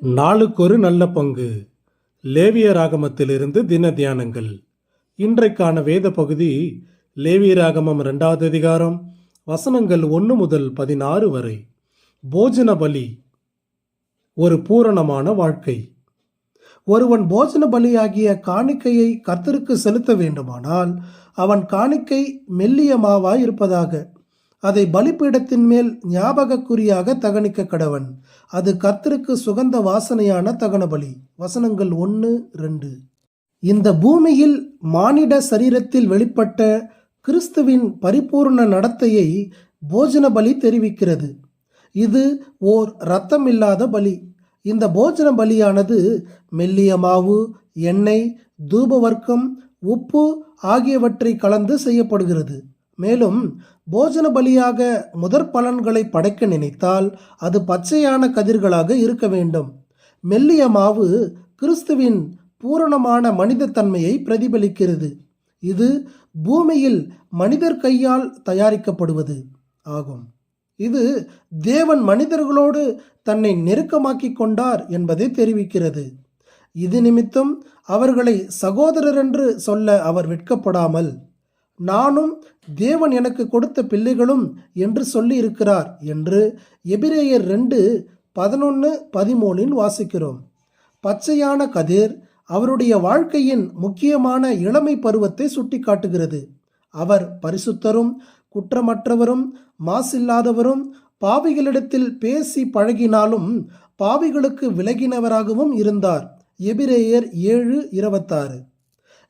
நாளுக்கொரு நல்ல பங்கு. லேவியராகமத்திலிருந்து தின தியானங்கள். இன்றைக்கான வேத பகுதி லேவியராகமம் 2வது அதிகாரம், வசனங்கள் 1 முதல் 16 வரை. போஜன பலி, ஒரு பூரணமான வாழ்க்கை. ஒருவன் போஜன பலியாகிய காணிக்கையை கர்த்தருக்கு செலுத்த வேண்டுமானால் அவன் காணிக்கை மெல்லிய மாவாய் இருப்பதாக. அதை பலிபீடத்தின் மேல் ஞாபகக்குறியாக தகனிக்க கடவன். அது கர்த்தருக்கு சுகந்த வாசனையான தகன பலி. வசனங்கள் 1-2. இந்த பூமியில் மானிட சரீரத்தில் வெளிப்பட்ட கிறிஸ்துவின் பரிபூர்ண நடத்தையை போஜன பலி தெரிவிக்கிறது. இது ஓர் இரத்தமில்லாத பலி. இந்த போஜன பலியானது மெல்லிய மாவு, எண்ணெய், தூபவர்க்கம், உப்பு ஆகியவற்றை கலந்து செய்யப்படுகிறது. மேலும் போஜன பலியாக முதற் பலன்களை படைக்க நினைத்தால் அது பச்சையான கதிர்களாக இருக்க வேண்டும். மெல்லிய மாவு கிறிஸ்துவின் பூரணமான மனித தன்மையை பிரதிபலிக்கிறது. இது பூமியில் மனிதர் கையால் தயாரிக்கப்படுவது ஆகும். இது தேவன் மனிதர்களோடு தன்னை நெருக்கமாக்கி கொண்டார் என்பதை தெரிவிக்கிறது. இது நிமித்தம் அவர்களை சகோதரர் என்று சொல்ல அவர் வெட்கப்படாமல், நானும் தேவன் எனக்கு கொடுத்த பிள்ளைகளும் என்று சொல்லி இருக்கிறார் என்று எபிரேயர் 2:11-13 வாசிக்கிறோம். பச்சையான கதிர் அவருடைய வாழ்க்கையின் முக்கியமான இளமை பருவத்தை சுட்டி காட்டுகிறது. அவர் பரிசுத்தரும் குற்றமற்றவரும் மாசில்லாதவரும் பாவிகளிடத்தில் பேசி பழகினாலும் பாவிகளுக்கு விலகினவராகவும் இருந்தார். எபிரேயர் 7:26.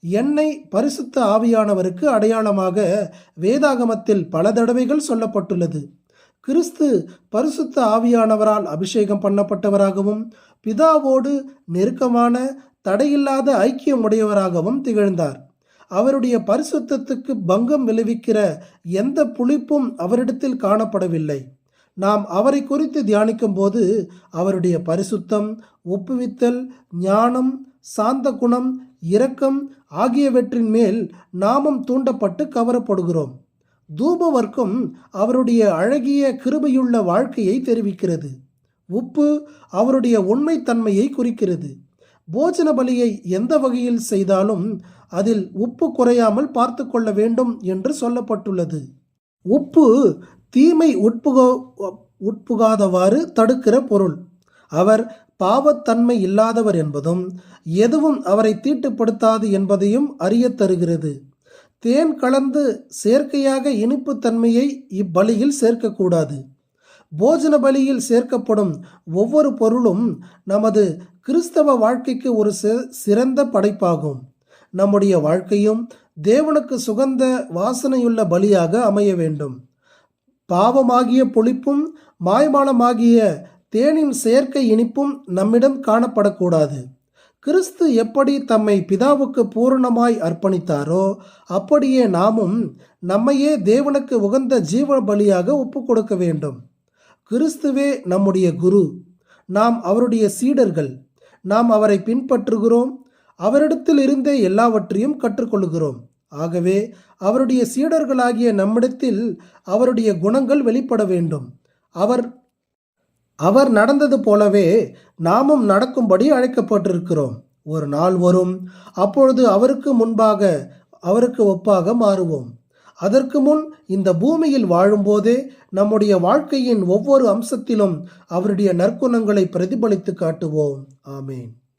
எண்ணெய் பரிசுத்த ஆவியானவருக்கு அடையாளமாக வேதாகமத்தில் பல தடவைகள் சொல்லப்பட்டுள்ளது. கிறிஸ்து பரிசுத்த ஆவியானவரால் அபிஷேகம் பண்ணப்பட்டவராகவும் பிதாவோடு நெருக்கமான தடையில்லாத ஐக்கியம் உடையவராகவும் திகழ்ந்தார். அவருடைய பரிசுத்தத்துக்கு பங்கம் விளைவிக்கிற எந்த புளிப்பும் அவரிடத்தில் காணப்படவில்லை. நாம் அவரை குறித்து தியானிக்கும் போது அவருடைய பரிசுத்தம், ஒப்புவித்தல், ஞானம், சாந்த குணம், இரக்கம் ஆகியவற்றின் மேல் நாமும் தூண்டப்பட்டு கவரப்படுகிறோம். தூபவர்க்கம் அவருடைய அழகிய கிருபையுள்ள வாழ்க்கையை தெரிவிக்கிறது. உப்பு அவருடைய உண்மைத்தன்மையை குறிக்கிறது. போஜன பலியை எந்த வகையில் செய்தாலும் அதில் உப்பு குறையாமல் பார்த்து கொள்ள வேண்டும் என்று சொல்லப்பட்டுள்ளது. உப்பு தீமை உட்புகாதவாறு தடுக்கிற பொருள். அவர் பாவத்தன்மை இல்லாதவர் என்பதும் எதுவும் அவரை தீட்டுப்படுத்தாது என்பதையும் அறிய தருகிறது. தேன் கலந்து செயற்கையாக இனிப்பு தன்மையை இப்பலியில் சேர்க்கக்கூடாது. போஜன பலியில் சேர்க்கப்படும் ஒவ்வொரு பொருளும் நமது கிறிஸ்தவ வாழ்க்கைக்கு ஒரு சிறந்த படைப்பாகும். நம்முடைய வாழ்க்கையும் தேவனுக்கு சுகந்த வாசனையுள்ள பலியாக அமைய வேண்டும். பாவமாகிய புளிப்பும் மாய்மாலமாகிய தேனின் செயற்கை இனிப்பும் நம்மிடம் காணப்படக்கூடாது. கிறிஸ்து எப்படி தம்மை பிதாவுக்கு பூரணமாய் அர்ப்பணித்தாரோ அப்படியே நாமும் நம்மையே தேவனுக்கு உகந்த ஜீவ பலியாக ஒப்பு கொடுக்க வேண்டும். கிறிஸ்துவே நம்முடைய குரு. நாம் அவருடைய சீடர்கள். நாம் அவரை பின்பற்றுகிறோம். அவரிடத்தில் இருந்தே எல்லாவற்றையும் கற்றுக்கொள்கிறோம். ஆகவே அவருடைய சீடர்களாகிய நம்மிடத்தில் அவருடைய குணங்கள் வெளிப்பட வேண்டும். அவர் நடந்தது போலவே நாமும் நடக்கும்படி அழைக்கப்பட்டிருக்கிறோம். ஒரு நாள் வரும், அப்பொழுது அவருக்கு முன்பாக அவருக்கு ஒப்பாக மாறுவோம். அதற்கு முன் இந்த பூமியில் வாழும்போதே நம்முடைய வாழ்க்கையின் ஒவ்வொரு அம்சத்திலும் அவருடைய நற்குணங்களை பிரதிபலித்து காட்டுவோம். ஆமேன்.